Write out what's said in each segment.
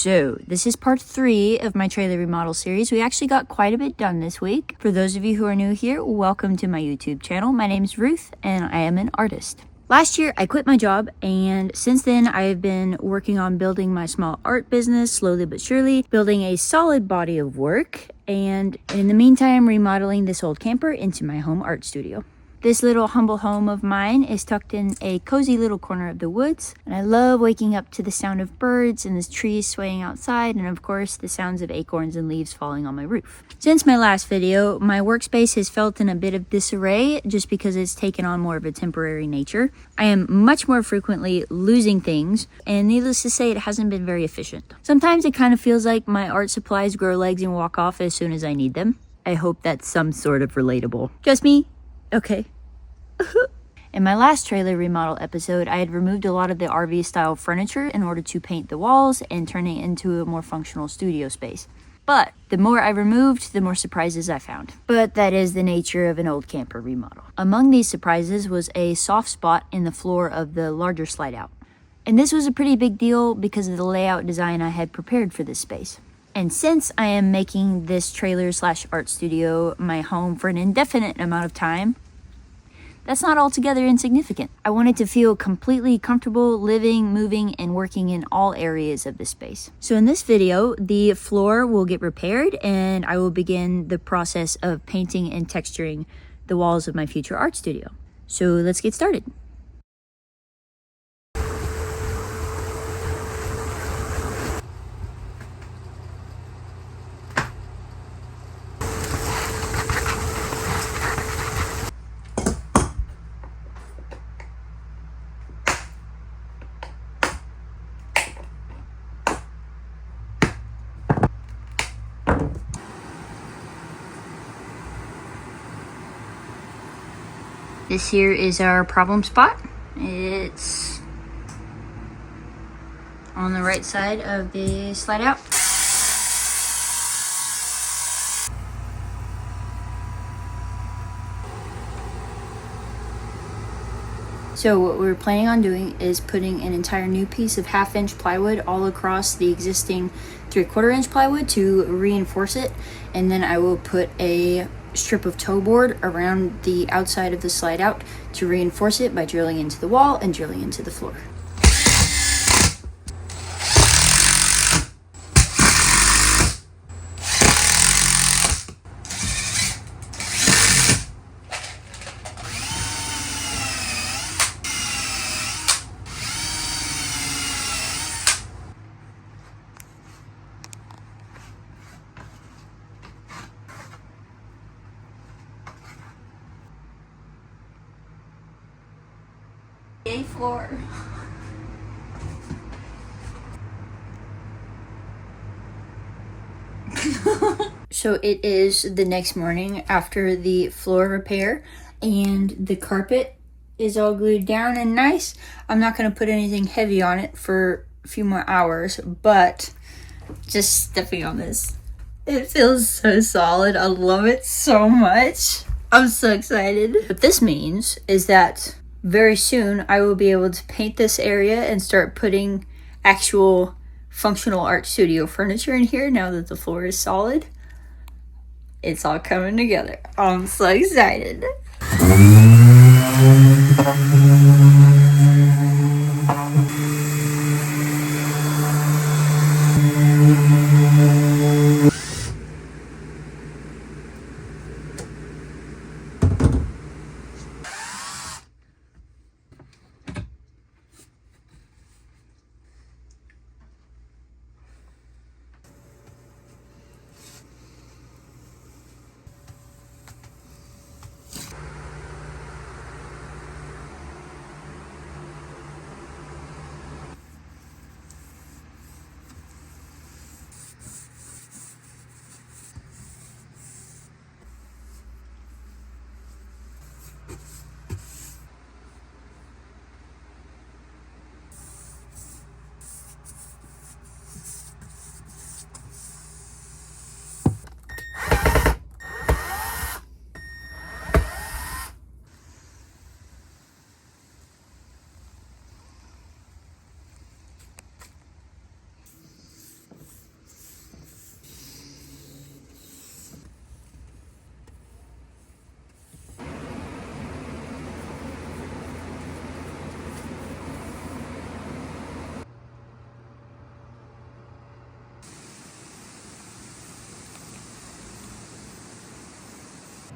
So, this is part 3 of my trailer remodel series. We actually got quite a bit done this week. For those of you who are new here, welcome to my YouTube channel. My name is Ruth, and I am an artist. Last year, I quit my job, and since then, I have been working on building my small art business, slowly but surely, building a solid body of work, and in the meantime, remodeling this old camper into my home art studio. This little humble home of mine is tucked in a cozy little corner of the woods, and I love waking up to the sound of birds and the trees swaying outside, and of course the sounds of acorns and leaves falling on my roof. Since my last video, my workspace has felt in a bit of disarray just because it's taken on more of a temporary nature. I am much more frequently losing things, and needless to say, it hasn't been very efficient. Sometimes it kind of feels like my art supplies grow legs and walk off as soon as I need them. I hope that's some sort of relatable. Just me? Okay. In my last trailer remodel episode, I had removed a lot of the RV style furniture in order to paint the walls and turn it into a more functional studio space. But the more I removed, the more surprises I found. But that is the nature of an old camper remodel. Among these surprises was a soft spot in the floor of the larger slide out. And this was a pretty big deal because of the layout design I had prepared for this space. And since I am making this trailer/art studio my home for an indefinite amount of time, that's not altogether insignificant. I wanted to feel completely comfortable living, moving, and working in all areas of this space. So in this video, the floor will get repaired and I will begin the process of painting and texturing the walls of my future art studio. So let's get started. This here is our problem spot. It's on the right side of the slide out. So what we're planning on doing is putting an entire new piece of 1/2 inch plywood all across the existing 3/4 inch plywood to reinforce it. And then I will put a strip of toe board around the outside of the slide out to reinforce it by drilling into the wall and drilling into the floor. Yay, floor. So it is the next morning after the floor repair and the carpet is all glued down and nice. I'm not going to put anything heavy on it for a few more hours, but just stepping on this, it feels so solid. I love it so much. I'm so excited. What this means is that very soon I will be able to paint this area and start putting actual functional art studio furniture in here now that the floor is solid. It's all coming together. I'm so excited.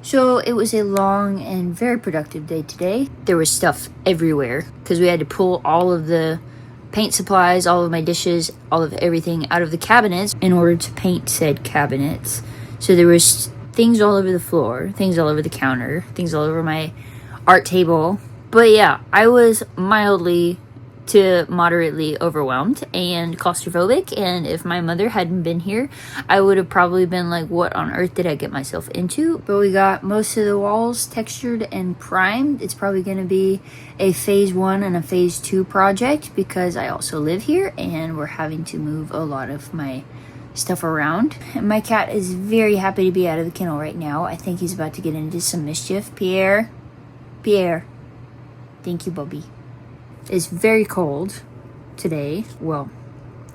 So it was a long and very productive day today. There was stuff everywhere because we had to pull all of the paint supplies, all of my dishes, all of everything out of the cabinets in order to paint said cabinets. So there was things all over the floor, things all over the counter, things all over my art table. But yeah, I was mildly to moderately overwhelmed and claustrophobic, and if my mother hadn't been here, I would have probably been like, what on earth did I get myself into? But we got most of the walls textured and primed. It's probably going to be a phase 1 and a phase 2 project because I also live here and we're having to move a lot of my stuff around. And my cat is very happy to be out of the kennel right now. I think he's about to get into some mischief. Pierre, thank you, Bubby. It's very cold today. Well,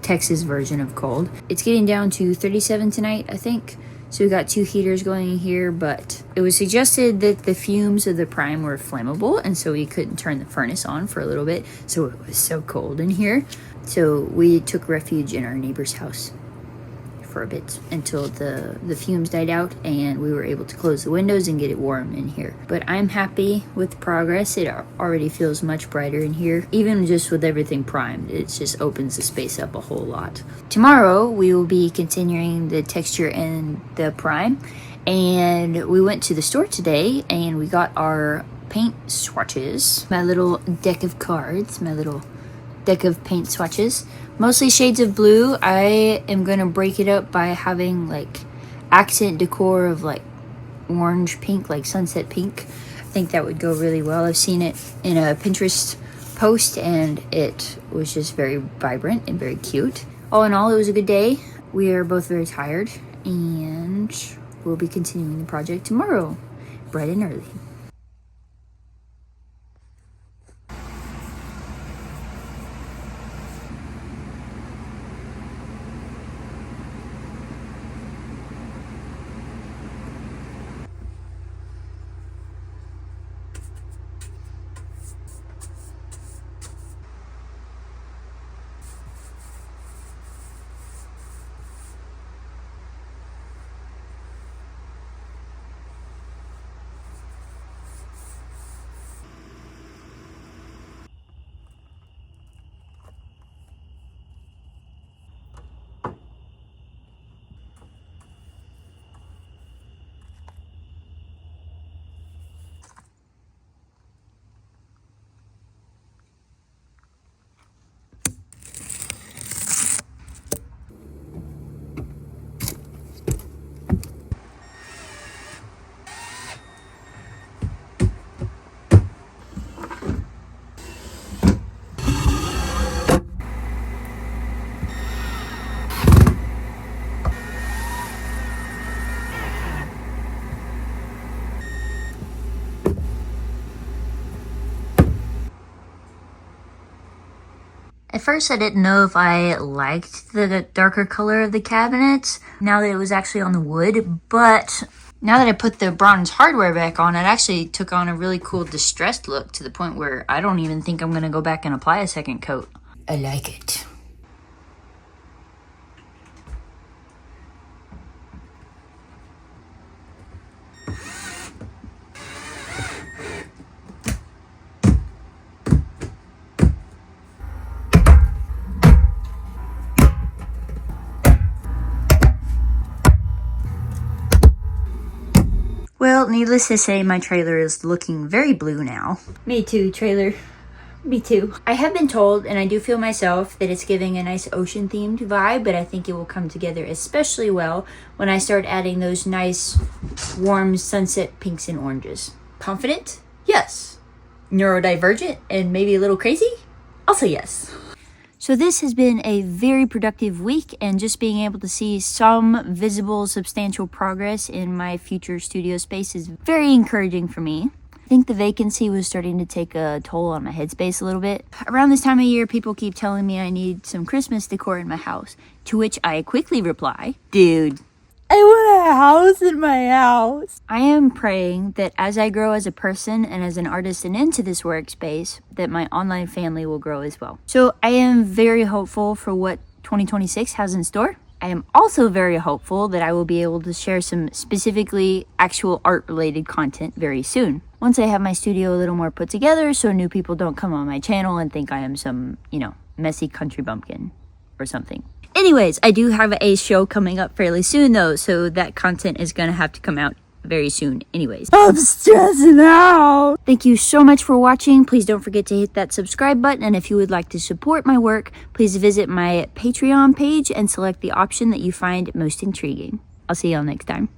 Texas version of cold. It's getting down to 37 tonight, I think. So we got 2 heaters going in here, but it was suggested that the fumes of the prime were flammable, and so we couldn't turn the furnace on for a little bit. So it was so cold in here. So we took refuge in our neighbor's house for a bit until the fumes died out and we were able to close the windows and get it warm in here. But I'm happy with the progress. It already feels much brighter in here. Even just with everything primed, it just opens the space up a whole lot. Tomorrow we will be continuing the texture and the prime, and we went to the store today and we got our paint swatches, my little deck of cards, my little deck of paint swatches, mostly shades of blue. I am gonna break it up by having like accent decor of like orange pink, like sunset pink. I think that would go really well. I've seen it in a Pinterest post and it was just very vibrant and very cute. All in all, it was a good day. We are both very tired and we'll be continuing the project tomorrow, bright and early. At first I didn't know if I liked the darker color of the cabinets now that it was actually on the wood, but now that I put the bronze hardware back on, it actually took on a really cool distressed look to the point where I don't even think I'm going to go back and apply a second coat. I like it. Well, needless to say, my trailer is looking very blue now. Me too, trailer. Me too. I have been told, and I do feel myself, that it's giving a nice ocean-themed vibe, but I think it will come together especially well when I start adding those nice, warm sunset pinks and oranges. Confident? Yes. Neurodivergent and maybe a little crazy? Also yes. So this has been a very productive week, and just being able to see some visible, substantial progress in my future studio space is very encouraging for me. I think the vacancy was starting to take a toll on my headspace a little bit. Around this time of year, people keep telling me I need some Christmas decor in my house, to which I quickly reply, dude, I want a house in my house. I am praying that as I grow as a person and as an artist and into this workspace, that my online family will grow as well. So I am very hopeful for what 2026 has in store. I am also very hopeful that I will be able to share some specifically actual art related content very soon. Once I have my studio a little more put together so new people don't come on my channel and think I am some, messy country bumpkin or something. Anyways, I do have a show coming up fairly soon though, so that content is gonna have to come out very soon anyways. I'm stressing out. Thank you so much for watching. Please don't forget to hit that subscribe button, and if you would like to support my work, please visit my Patreon page and select the option that you find most intriguing. I'll see y'all next time.